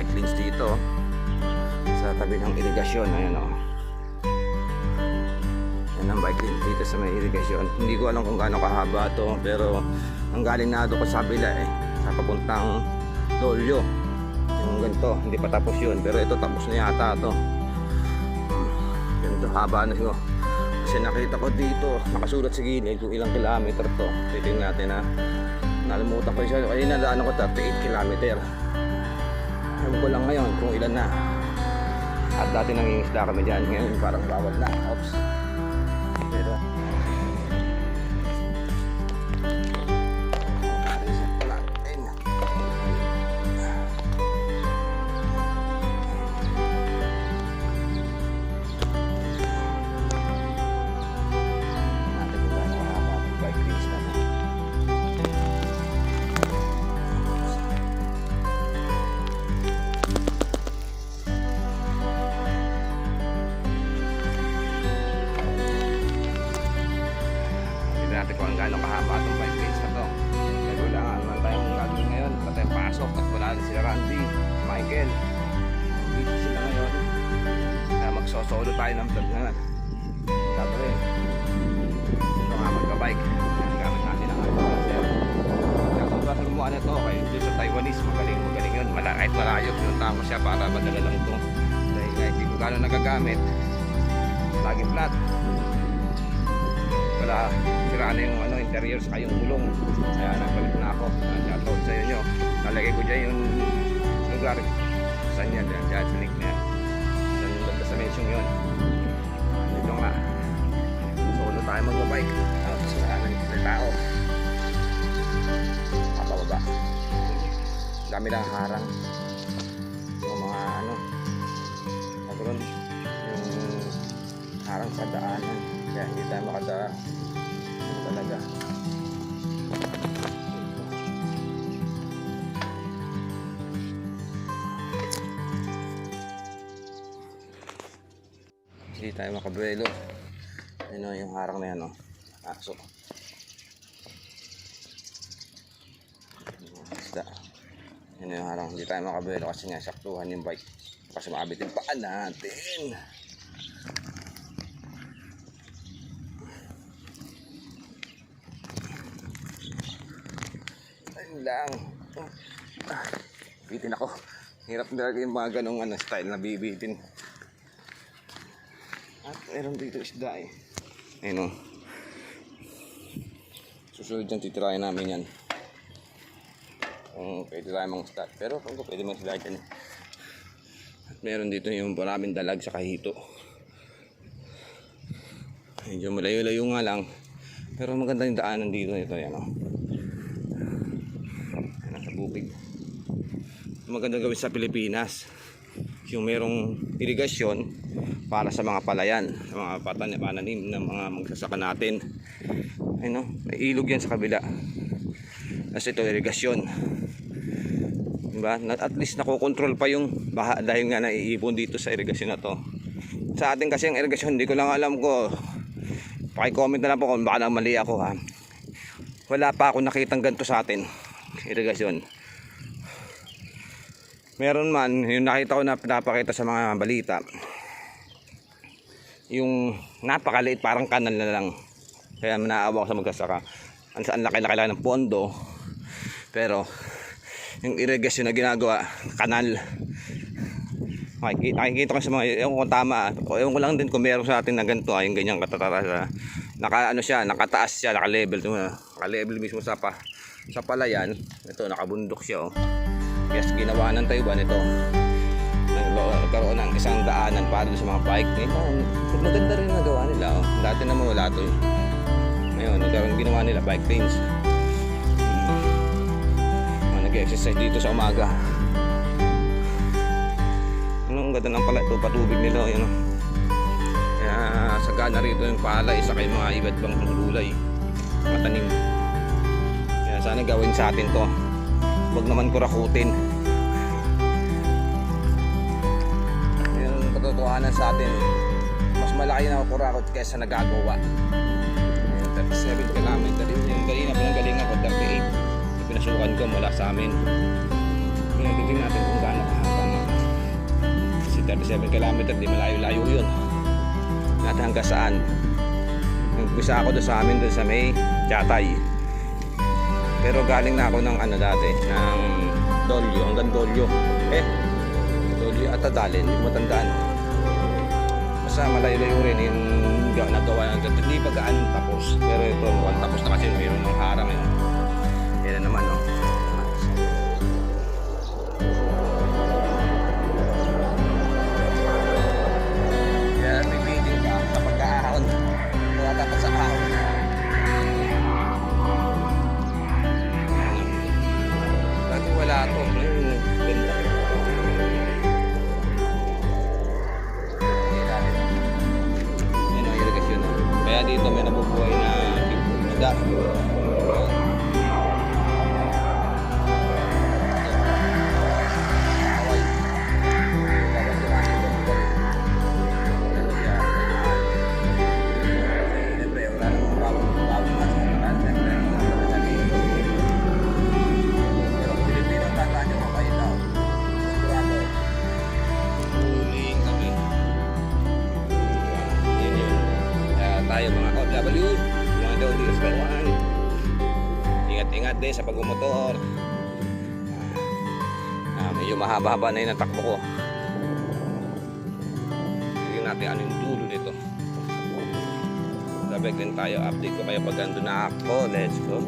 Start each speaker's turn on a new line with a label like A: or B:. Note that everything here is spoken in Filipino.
A: bike lanes dito sa tabi ng irigasyon. Ayan o. Yan ang bike lanes dito sa may irigasyon. Hindi ko alam kung gaano kahaba to, pero ang galing na doon ko sa kabila sa papuntang Dolyo. Yung ganito, hindi pa tapos yun, pero ito tapos na yata to. Ganito haba na siguro. Kasi nakita ko dito, nakasulat sa gilid kung ilang kilometer to. Titingnan natin na nalimutan ko siya. Kaya nadaan ko 38 kilometer. Ewan ko lang ngayon kung ilan na. At dati nangingisda kami dyan. Ngayon parang bawal na. Oops. Pero natin kung gaano kahaba itong bike lanes na to. Pero wala nga naman tayong gagawin ngayon. Wala tayong pasok at wala rin sila Randy, si Michael. Dito sila ngayon. Kaya magsosolo tayo ng vlog ngayon. Gagawin. Ito nga magka-bike. Gamit natin ang ating laser. Kaya kung ba lumuan na ito, kayo dito sa Taiwanese, magaling yun. Kahit malayo, pinuntahan ko siya para madala lang ito. Dahil nga hindi ko gano'n nagagamit. Lagi flat. Wala, sira na yung interior sa yung gulong. Kaya nagpalit na ako. Shoutout sa inyo. Nalagay ko dyan yung lugar. Saan yan? Dyan sa link na yan. Saan yung sa mention yun. Dito nga. Solo tayo magbabike. Tapos maraming tao. Kapababa. Dami lang harang. Yung mga nagkaroon yung harang sa daanan. Kaya hindi tayo makadara talaga. Hindi tayo makabuelo. Ayun yung harang na yan. Aso. Isda. Ayun yung harang. Hindi tayo makabuelo kasi nga saktuhan yung bike. Kasi maabitin paan natin. Lang bitin ako, hirap talaga yung mga ganong style na bibitin. At meron dito isda ayun susunod dyan titirahin namin yan kung pwede tayo mga start, pero kung pwede mga sila dyan at meron dito yung maraming dalag sa kahito. Medyo malayo-layo nga lang, pero maganda yung daanan dito. Ito yan bukid. Maganda gawin sa Pilipinas yung merong irigasyon para sa mga palayan, sa mga pananim ng mga magsasaka natin. Ayun may ilog yan sa kabila. Kasi ito irigasyon. Diba? At least nakokontrol pa yung baha dahil nga naiipon dito sa irigasyon na to. Sa atin kasi ang irigasyon, hindi ko lang alam ko. Paki-comment na lang po kung baka mali ako ha. Wala pa ako nakitang ganito sa atin. Irigasyon. Meron man yung nakita ko na pinapakita sa mga balita, yung napakaliit parang kanal na lang, kaya naawa ko sa magkasaka. Ang laki-laki lang ng pondo, pero yung irigasyon na ginagawa kanal. Nakikita ko sa mga, ewan ko tama, ewan ko lang din kung meron sa atin na ganito yung ganyang katataras. Nakataas siya, naka-level mismo sa palayan. Ito nakabundok siya Yes, ginawa ng Taiwan ito. Nagkaroon ng isang daanan para sa mga bike. Maganda rin nagawa nila Dati naman wala to Ngayon, nagkaroon ginawa nila bike lanes. Nag-exercise dito sa umaga. Ang ganda ng pala ito, patubig nila Kaya sagana rito yung palay sa kay mga iba't ibang gulay, matanim. Kaya sana gawin sa atin to. Huwag naman kurakutin. Yung katotohanan sa atin, mas malaki na kurakot kaysa nagagawa. 37 kilometer. Yung kanina pinanggaling ako, 38. Yung pinasukan ko mula sa amin. Tingnan natin kung gaano kahaba 37 kilometer, di malayo-layo yun. At hanggang saan? Nagpisa ako doon sa amin, doon sa may Chatay. Pero galing na ako ng ano dati, ng Dolyo, hanggang Dolyo. Dolyo at Adalin, hindi ko matandaan. Basta malayo-layo rin yung nagawa hanggang hindi pa gaano tapos. Pero ito, mukhang tapos na kasi mayroon ng harang yun. Yan na naman, no? Kaya may meeting ka sa pagkahahon. Wala dapat sa ahon. Dati wala ito. Ayun, ganda. Yan ang irigasyon. Kaya dito may nabubuhay na isda. Tayo mga OFW, mga Dodi Espanol, ingat-ingat din sa pagmumotor. Medyo mahaba-haba na yun ang takbo ko. Tignan natin ano yung dulo nito. Sabay din tayo, update ko kayo pag andun na ako. Let's go.